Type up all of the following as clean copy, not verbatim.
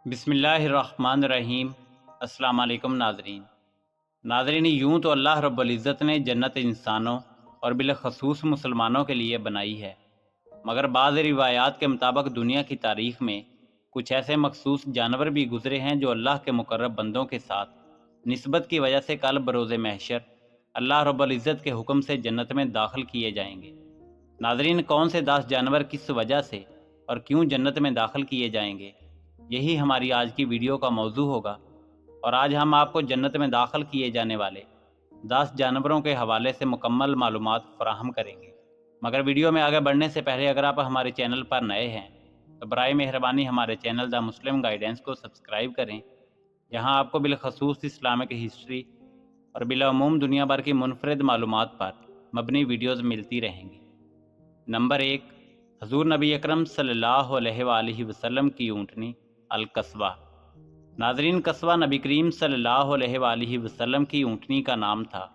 بسم اللہ الرحمن الرحیم۔ السلام علیکم ناظرین، یوں تو اللہ رب العزت نے جنت انسانوں اور بالخصوص مسلمانوں کے لیے بنائی ہے، مگر بعض روایات کے مطابق دنیا کی تاریخ میں کچھ ایسے مخصوص جانور بھی گزرے ہیں جو اللہ کے مقرب بندوں کے ساتھ نسبت کی وجہ سے کل بروز محشر اللہ رب العزت کے حکم سے جنت میں داخل کیے جائیں گے۔ ناظرین، کون سے 10 جانور کس وجہ سے اور کیوں جنت میں داخل کیے جائیں گے، یہی ہماری آج کی ویڈیو کا موضوع ہوگا، اور آج ہم آپ کو جنت میں داخل کیے جانے والے 10 جانوروں کے حوالے سے مکمل معلومات فراہم کریں گے۔ مگر ویڈیو میں آگے بڑھنے سے پہلے اگر آپ ہمارے چینل پر نئے ہیں تو برائے مہربانی ہمارے چینل دا مسلم گائیڈنس کو سبسکرائب کریں، جہاں آپ کو بالخصوص اسلامک ہسٹری اور بالعموم دنیا بھر کی منفرد معلومات پر مبنی ویڈیوز ملتی رہیں گی۔ نمبر 1، حضور نبی اکرم صلی اللہ علیہ وآلہ وسلم کی اونٹنی القصوہ۔ ناظرین، قصوہ نبی کریم صلی اللہ علیہ وآلہ وسلم کی اونٹنی کا نام تھا۔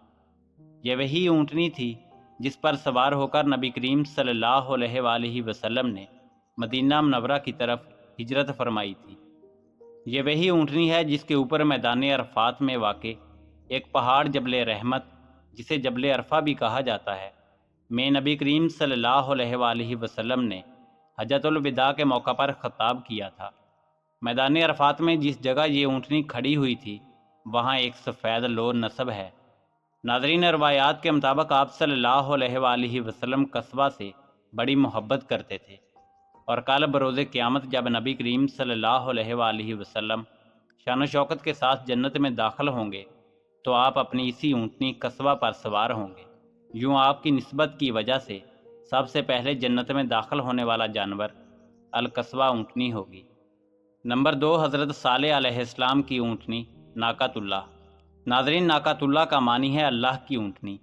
یہ وہی اونٹنی تھی جس پر سوار ہو کر نبی کریم صلی اللہ علیہ وآلہ وسلم نے مدینہ منورہ کی طرف ہجرت فرمائی تھی۔ یہ وہی اونٹنی ہے جس کے اوپر میدان عرفات میں واقع ایک پہاڑ جبل رحمت، جسے جبل عرفہ بھی کہا جاتا ہے، میں نبی کریم صلی اللہ علیہ وآلہ وسلم نے حجۃ الوداع کے موقع پر خطاب کیا تھا۔ میدان عرفات میں جس جگہ یہ اونٹنی کھڑی ہوئی تھی وہاں ایک سفید لو نصب ہے۔ ناظرین، روایات کے مطابق آپ صلی اللہ علیہ وآلہ وسلم قصوہ سے بڑی محبت کرتے تھے، اور کل بروز قیامت جب نبی کریم صلی اللہ علیہ وآلہ وسلم شان و شوکت کے ساتھ جنت میں داخل ہوں گے تو آپ اپنی اسی اونٹنی قصوہ پر سوار ہوں گے۔ یوں آپ کی نسبت کی وجہ سے سب سے پہلے جنت میں داخل ہونے والا جانور القصوہ اونٹنی ہوگی۔ نمبر 2، حضرت صالح علیہ السلام کی اونٹنی ناقۃ اللہ۔ ناظرین، ناقۃ اللہ کا معنی ہے اللہ کی اونٹنی۔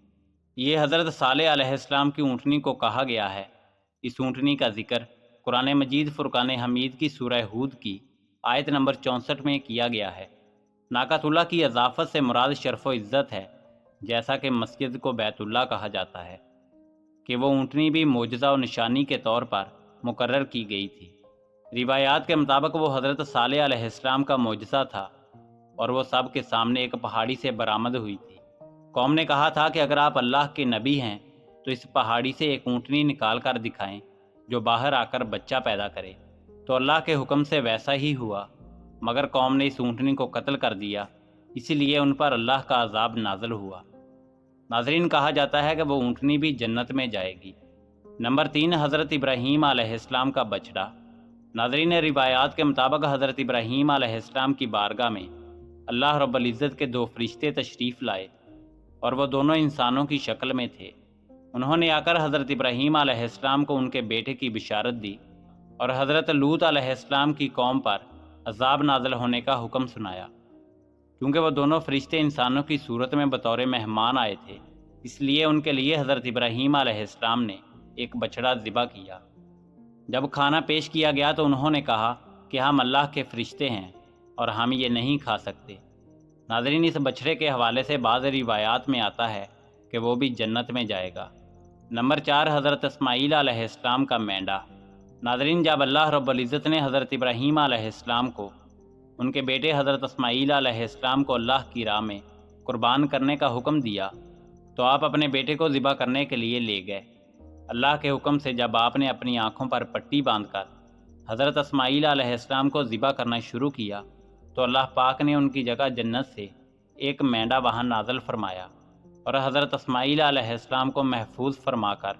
یہ حضرت صالح علیہ السلام کی اونٹنی کو کہا گیا ہے۔ اس اونٹنی کا ذکر قرآن مجید فرقان حمید کی سورہ ہود کی آیت نمبر 64 میں کیا گیا ہے۔ ناقۃ اللہ کی اضافت سے مراد شرف و عزت ہے، جیسا کہ مسجد کو بیت اللہ کہا جاتا ہے، کہ وہ اونٹنی بھی معجزہ و نشانی کے طور پر مقرر کی گئی تھی۔ روایات کے مطابق وہ حضرت صالح علیہ السلام کا معجزہ تھا، اور وہ سب کے سامنے ایک پہاڑی سے برآمد ہوئی تھی۔ قوم نے کہا تھا کہ اگر آپ اللہ کے نبی ہیں تو اس پہاڑی سے ایک اونٹنی نکال کر دکھائیں جو باہر آ کر بچہ پیدا کرے، تو اللہ کے حکم سے ویسا ہی ہوا، مگر قوم نے اس اونٹنی کو قتل کر دیا، اسی لیے ان پر اللہ کا عذاب نازل ہوا۔ ناظرین، کہا جاتا ہے کہ وہ اونٹنی بھی جنت میں جائے گی۔ نمبر 3، حضرت ابراہیم علیہ السلام کا بچڑا۔ ناظرین، روایات کے مطابق حضرت ابراہیم علیہ السلام کی بارگاہ میں اللہ رب العزت کے 2 فرشتے تشریف لائے، اور وہ دونوں انسانوں کی شکل میں تھے۔ انہوں نے آ کر حضرت ابراہیم علیہ السلام کو ان کے بیٹے کی بشارت دی، اور حضرت لوط علیہ السلام کی قوم پر عذاب نازل ہونے کا حکم سنایا۔ کیونکہ وہ دونوں فرشتے انسانوں کی صورت میں بطور مہمان آئے تھے، اس لیے ان کے لیے حضرت ابراہیم علیہ السلام نے ایک بچڑا ذبح کیا۔ جب کھانا پیش کیا گیا تو انہوں نے کہا کہ ہم اللہ کے فرشتے ہیں اور ہم یہ نہیں کھا سکتے۔ ناظرین، اس بچڑے کے حوالے سے بعض روایات میں آتا ہے کہ وہ بھی جنت میں جائے گا۔ نمبر 4، حضرت اسماعیل علیہ السلام کا مینڈا۔ ناظرین، جب اللہ رب العزت نے حضرت ابراہیم علیہ السلام کو ان کے بیٹے حضرت اسماعیل علیہ السلام کو اللہ کی راہ میں قربان کرنے کا حکم دیا تو آپ اپنے بیٹے کو ذبح کرنے کے لیے لے گئے۔ اللہ کے حکم سے جب آپ نے اپنی آنکھوں پر پٹی باندھ کر حضرت اسماعیل علیہ السلام کو ذبح کرنا شروع کیا تو اللہ پاک نے ان کی جگہ جنت سے ایک مینڈا وہاں نازل فرمایا، اور حضرت اسماعیل علیہ السلام کو محفوظ فرما کر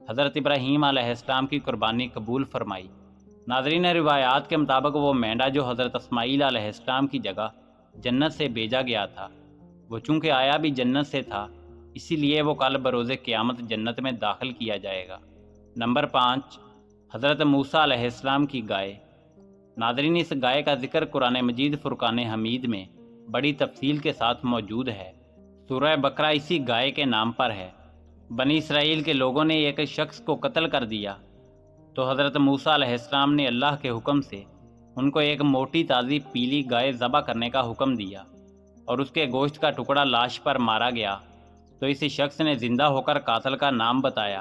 حضرت ابراہیم علیہ السلام کی قربانی قبول فرمائی۔ ناظرین، روایات کے مطابق وہ مینڈا جو حضرت اسماعیل علیہ السلام کی جگہ جنت سے بھیجا گیا تھا، وہ چونکہ آیا بھی جنت سے تھا، اسی لیے وہ کل بروز قیامت جنت میں داخل کیا جائے گا۔ نمبر 5، حضرت موسیٰ علیہ السلام کی گائے۔ ناظرین، اس گائے کا ذکر قرآن مجید فرقان حمید میں بڑی تفصیل کے ساتھ موجود ہے۔ سورہ بقرہ اسی گائے کے نام پر ہے۔ بنی اسرائیل کے لوگوں نے ایک شخص کو قتل کر دیا تو حضرت موسیٰ علیہ السلام نے اللہ کے حکم سے ان کو ایک موٹی تازی پیلی گائے ذبح کرنے کا حکم دیا، اور اس کے گوشت کا ٹکڑا لاش پر مارا گیا تو اس شخص نے زندہ ہو کر قاتل کا نام بتایا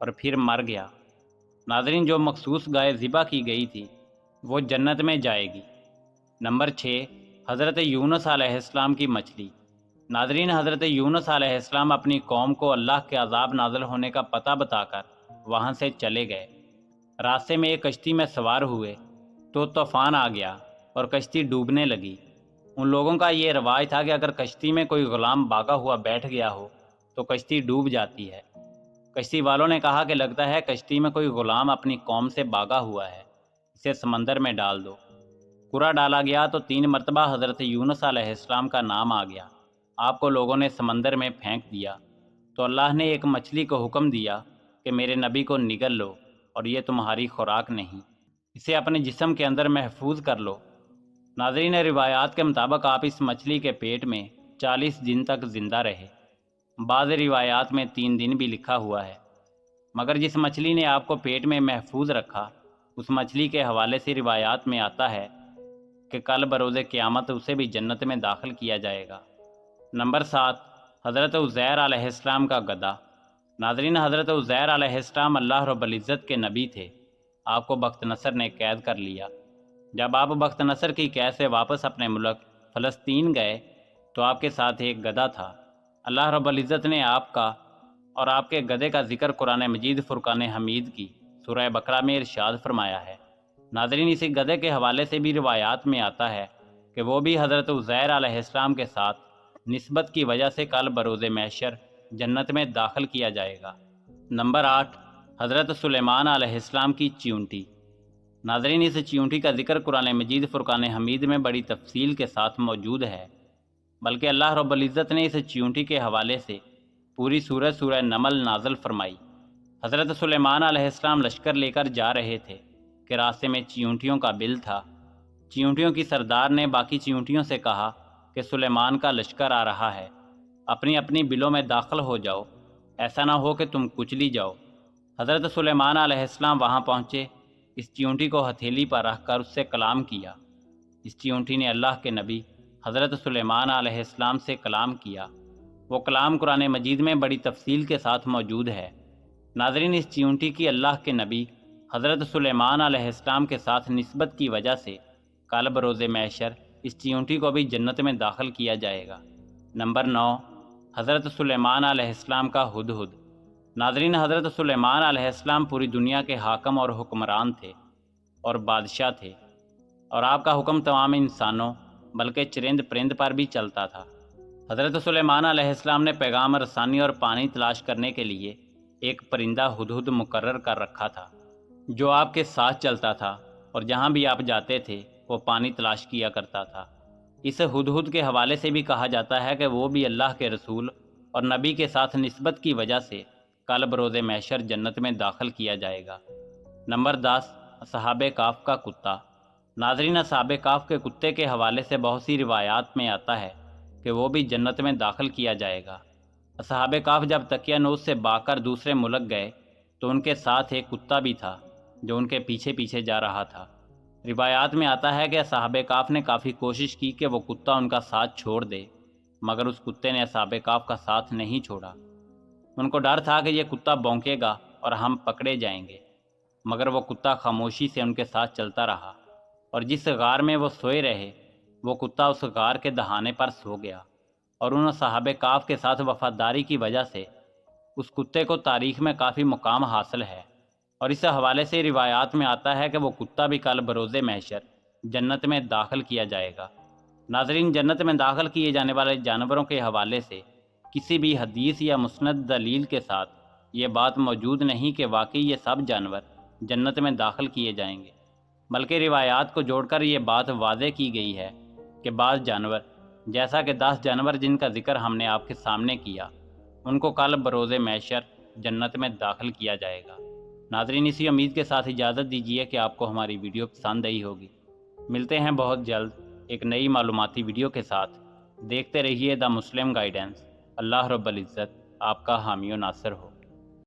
اور پھر مر گیا۔ ناظرین، جو مخصوص گائے ذبح کی گئی تھی وہ جنت میں جائے گی۔ نمبر 6، حضرت یونس علیہ السلام کی مچھلی۔ ناظرین، حضرت یونس علیہ السلام اپنی قوم کو اللہ کے عذاب نازل ہونے کا پتہ بتا کر وہاں سے چلے گئے۔ راستے میں ایک کشتی میں سوار ہوئے تو طوفان آ گیا اور کشتی ڈوبنے لگی۔ ان لوگوں کا یہ رواج تھا کہ اگر کشتی میں کوئی غلام باغا ہوا بیٹھ گیا ہو تو کشتی ڈوب جاتی ہے۔ کشتی والوں نے کہا کہ لگتا ہے کشتی میں کوئی غلام اپنی قوم سے باغا ہوا ہے، اسے سمندر میں ڈال دو۔ قرا ڈالا گیا تو 3 مرتبہ حضرت یونس علیہ السلام کا نام آ گیا۔ آپ کو لوگوں نے سمندر میں پھینک دیا تو اللہ نے ایک مچھلی کو حکم دیا کہ میرے نبی کو نگل لو اور یہ تمہاری خوراک نہیں، اسے اپنے جسم کے اندر محفوظ کر لو۔ ناظرین، روایات کے مطابق آپ اس مچھلی کے پیٹ میں 40 دن تک زندہ رہے۔ بعض روایات میں 3 دن بھی لکھا ہوا ہے، مگر جس مچھلی نے آپ کو پیٹ میں محفوظ رکھا اس مچھلی کے حوالے سے روایات میں آتا ہے کہ کل بروز قیامت اسے بھی جنت میں داخل کیا جائے گا۔ نمبر 7، حضرت عزیر علیہ السلام کا گدھا۔ ناظرین، حضرت عزیر علیہ السلام اللہ رب العزت کے نبی تھے۔ آپ کو بخت نصر نے قید کر لیا۔ جب آپ بخت نصر کی قید سے واپس اپنے ملک فلسطین گئے تو آپ کے ساتھ ایک گدھا تھا۔ اللہ رب العزت نے آپ کا اور آپ کے گدھے کا ذکر قرآن مجید فرقان حمید کی سورہ بقرہ میں ارشاد فرمایا ہے۔ ناظرین، اسی گدھے کے حوالے سے بھی روایات میں آتا ہے کہ وہ بھی حضرت عزیر علیہ السلام کے ساتھ نسبت کی وجہ سے کل بروز محشر جنت میں داخل کیا جائے گا۔ نمبر 8، حضرت سلیمان علیہ السلام کی چیونٹی۔ ناظرین، اس چیونٹی کا ذکر قرآن مجید فرقان حمید میں بڑی تفصیل کے ساتھ موجود ہے، بلکہ اللہ رب العزت نے اس چیونٹی کے حوالے سے پوری سورہ نمل نازل فرمائی۔ حضرت سلیمان علیہ السلام لشکر لے کر جا رہے تھے کہ راستے میں چیونٹیوں کا بل تھا۔ چیونٹیوں کی سردار نے باقی چیونٹیوں سے کہا کہ سلیمان کا لشکر آ رہا ہے، اپنی اپنی بلوں میں داخل ہو جاؤ، ایسا نہ ہو کہ تم کچلی جاؤ۔ حضرت سلیمان علیہ السلام وہاں پہنچے، اس چیونٹی کو ہتھیلی پر رکھ کر اس سے کلام کیا۔ اس چیونٹی نے اللہ کے نبی حضرت سلیمان علیہ السلام سے کلام کیا۔ وہ کلام قرآن مجید میں بڑی تفصیل کے ساتھ موجود ہے۔ ناظرین، اس چیونٹی کی اللہ کے نبی حضرت سلیمان علیہ السلام کے ساتھ نسبت کی وجہ سے کل بروز محشر اس چیونٹی کو بھی جنت میں داخل کیا جائے گا۔ نمبر 9، حضرت سلیمان علیہ السلام کا ہدہد۔ ناظرین، حضرت سلیمان علیہ السلام پوری دنیا کے حاکم اور حکمران تھے اور بادشاہ تھے، اور آپ کا حکم تمام انسانوں بلکہ چرند پرند پر بھی چلتا تھا۔ حضرت سلیمان علیہ السلام نے پیغام رسانی اور پانی تلاش کرنے کے لیے ایک پرندہ ہدہد مقرر کر رکھا تھا جو آپ کے ساتھ چلتا تھا، اور جہاں بھی آپ جاتے تھے وہ پانی تلاش کیا کرتا تھا۔ اس ہدہد کے حوالے سے بھی کہا جاتا ہے کہ وہ بھی اللہ کے رسول اور نبی کے ساتھ نسبت کی وجہ سے کل بروز محشر جنت میں داخل کیا جائے گا۔ نمبر 10، اصحاب کہف کا کتا۔ ناظرین، اصحاب کہف کے کتے کے حوالے سے بہت سی روایات میں آتا ہے کہ وہ بھی جنت میں داخل کیا جائے گا۔ اصحاب کہف جب دقیانوس سے بھاگ کر دوسرے ملک گئے تو ان کے ساتھ ایک کتا بھی تھا جو ان کے پیچھے پیچھے جا رہا تھا۔ روایات میں آتا ہے کہ اصحاب کہف نے کافی کوشش کی کہ وہ کتا ان کا ساتھ چھوڑ دے، مگر اس کتے نے اصحاب کہف کا ساتھ نہیں چھوڑا۔ ان کو ڈر تھا کہ یہ کتا بھونکے گا اور ہم پکڑے جائیں گے، مگر وہ کتا خاموشی سے ان کے ساتھ چلتا رہا، اور جس غار میں وہ سوئے رہے وہ کتا اس غار کے دہانے پر سو گیا، اور ان اصحاب کہف کے ساتھ وفاداری کی وجہ سے اس کتے کو تاریخ میں کافی مقام حاصل ہے، اور اس حوالے سے روایات میں آتا ہے کہ وہ کتا بھی کل بروز محشر جنت میں داخل کیا جائے گا۔ ناظرین، جنت میں داخل کیے جانے والے جانوروں کے حوالے سے کسی بھی حدیث یا مسند دلیل کے ساتھ یہ بات موجود نہیں کہ واقعی یہ سب جانور جنت میں داخل کیے جائیں گے، بلکہ روایات کو جوڑ کر یہ بات واضح کی گئی ہے کہ بعض جانور، جیسا کہ 10 جانور جن کا ذکر ہم نے آپ کے سامنے کیا، ان کو کل بروز محشر جنت میں داخل کیا جائے گا۔ ناظرین، اسی امید کے ساتھ اجازت دیجیے کہ آپ کو ہماری ویڈیو پسند آئی ہوگی۔ ملتے ہیں بہت جلد ایک نئی معلوماتی ویڈیو کے ساتھ۔ دیکھتے رہیے دا مسلم گائیڈنس۔ اللہ رب العزت آپ کا حامی و ناصر ہو۔